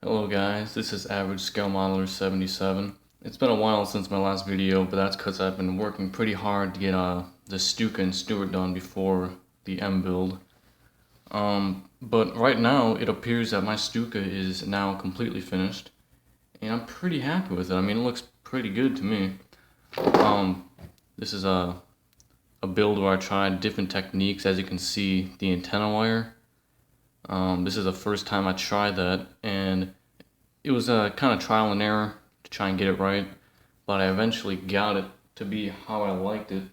Hello guys, this is Average Scale Modeler 77. It's been a while since my last video, but that's because I've been working pretty hard to get the Stuka and Stewart done before the M build. But right now it appears that my Stuka is now completely finished, and I'm pretty happy with it. I mean, it looks pretty good to me. This is a build where I tried different techniques. As you can see, the antenna wire. This is the first time I tried that, and it was a kind of trial and error to try and get it right, but I eventually got it to be how I liked it.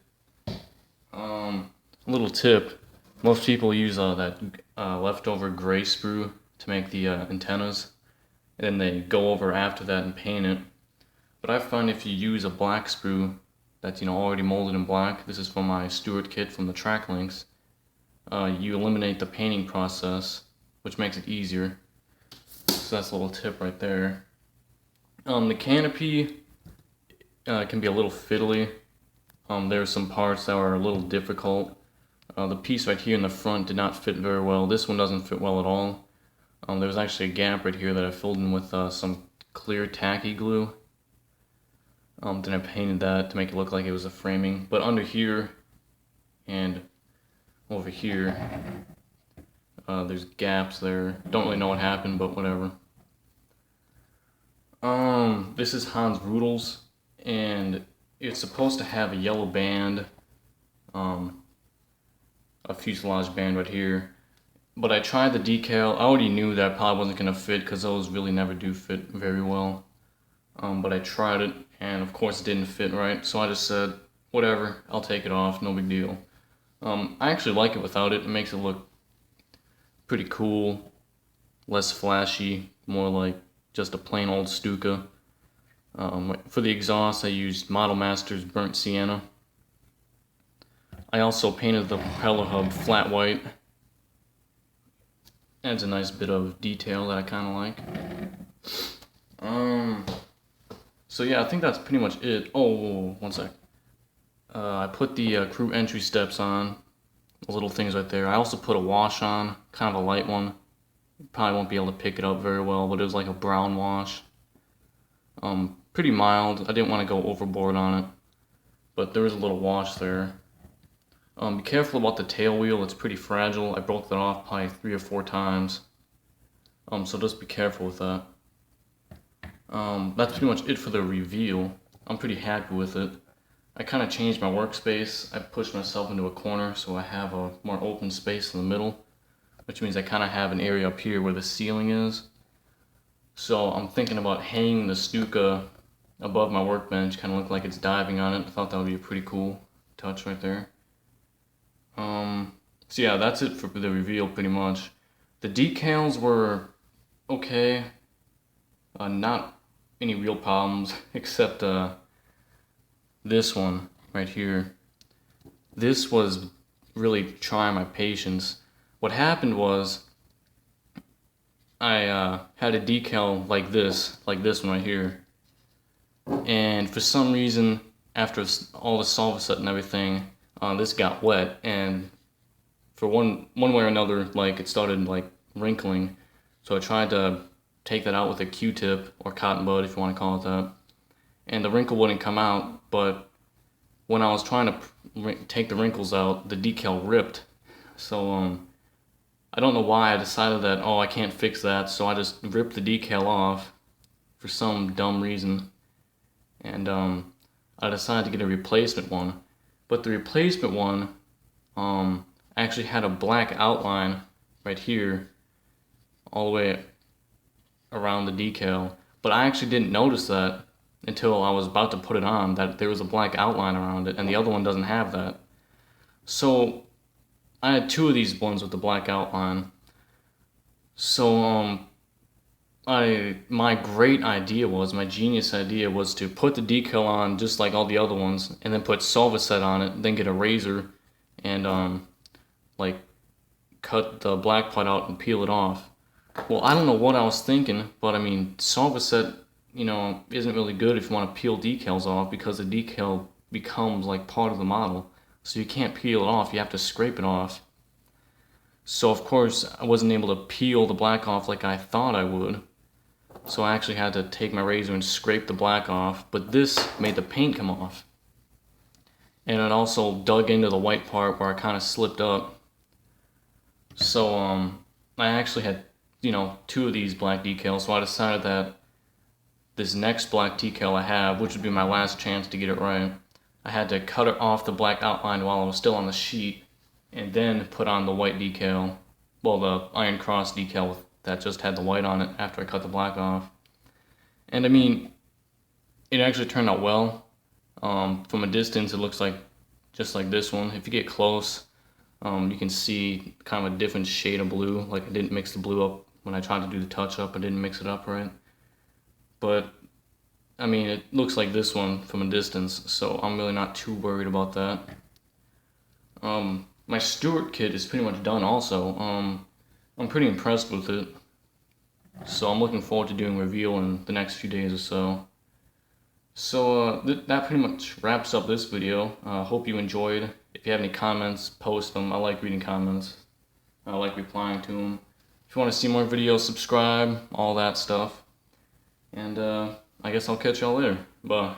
Little tip, most people use that leftover gray sprue to make the antennas, and then they go over after that and paint it. But I find if you use a black sprue that's already molded in black, this is from my Stewart kit from the track links, you eliminate the painting process, which makes it easier. So that's a little tip right there. The canopy can be a little fiddly. There are some parts that are a little difficult. The piece right here in the front did not fit very well. This one doesn't fit well at all. There was actually a gap right here that I filled in with some clear tacky glue. Then I painted that to make it look like it was a framing. But under here and over here, there's gaps there. Don't really know what happened, but whatever. This is Hans Rudol's, and it's supposed to have a yellow band, a fuselage band right here. But I tried the decal. I already knew that probably wasn't going to fit because those really never do fit very well. But I tried it, and of course it didn't fit right, so I just said, whatever, I'll take it off, no big deal. I actually like it without it. It makes it look pretty cool, less flashy, more like just a plain old Stuka. For the exhaust, I used Model Master's Burnt Sienna. I also painted the propeller hub flat white. Adds a nice bit of detail that I kind of like. So yeah, I think that's pretty much it. Oh, one sec. I put the crew entry steps on, the little things right there. I also put a wash on, kind of a light one. You probably won't be able to pick it up very well, but it was like a brown wash. Pretty mild. I didn't want to go overboard on it, but there was a little wash there. Be careful about the tail wheel. It's pretty fragile. I broke that off probably 3 or 4 times. So just be careful with that. That's pretty much it for the reveal. I'm pretty happy with it. I kind of changed my workspace. I pushed myself into a corner so I have a more open space in the middle, which means I kind of have an area up here where the ceiling is. So I'm thinking about hanging the Stuka above my workbench, kind of look like it's diving on it. I thought that would be a pretty cool touch right there. So yeah, that's it for the reveal pretty much. The decals were okay. Not any real problems except this one right here. This was really trying my patience. What happened was I had a decal like this one right here, and for some reason after all the solvacet and everything, this got wet, and for one way or another, like, it started like wrinkling. So I tried to take that out with a Q-tip or cotton bud, if you want to call it that, and the wrinkle wouldn't come out. But when I was trying to take the wrinkles out, the decal ripped. So I don't know why I decided that, oh, I can't fix that, so I just ripped the decal off for some dumb reason, and I decided to get a replacement one. But the replacement one actually had a black outline right here all the way around the decal, but I actually didn't notice that until I was about to put it on, that there was a black outline around it, and the other one doesn't have that. So I had 2 of these ones with the black outline. So my great idea was, my genius idea was to put the decal on just like all the other ones, and then put solvacet on it, then get a razor and like cut the black part out and peel it off. Well, I don't know what I was thinking, but I mean, solvacet, isn't really good if you want to peel decals off, because the decal becomes like part of the model. So you can't peel it off, you have to scrape it off. So of course I wasn't able to peel the black off like I thought I would. So I actually had to take my razor and scrape the black off, but this made the paint come off. And it also dug into the white part where I kind of slipped up. So I actually had, two of these black decals, so I decided that this next black decal I have, which would be my last chance to get it right, I had to cut it off the black outline while I was still on the sheet, and then put on the white decal, well, the Iron Cross decal that just had the white on it after I cut the black off. And I mean, it actually turned out well. From a distance, it looks like just like this one. If you get close, you can see kind of a different shade of blue. Like, I didn't mix the blue up when I tried to do the touch-up. I didn't mix it up right. But, I mean, it looks like this one from a distance, so I'm really not too worried about that. My Stewart kit is pretty much done also. I'm pretty impressed with it. So I'm looking forward to doing a reveal in the next few days or so. So that pretty much wraps up this video. Hope you enjoyed. If you have any comments, post them. I like reading comments. I like replying to them. If you want to see more videos, subscribe, all that stuff. And I guess I'll catch y'all later. Bye.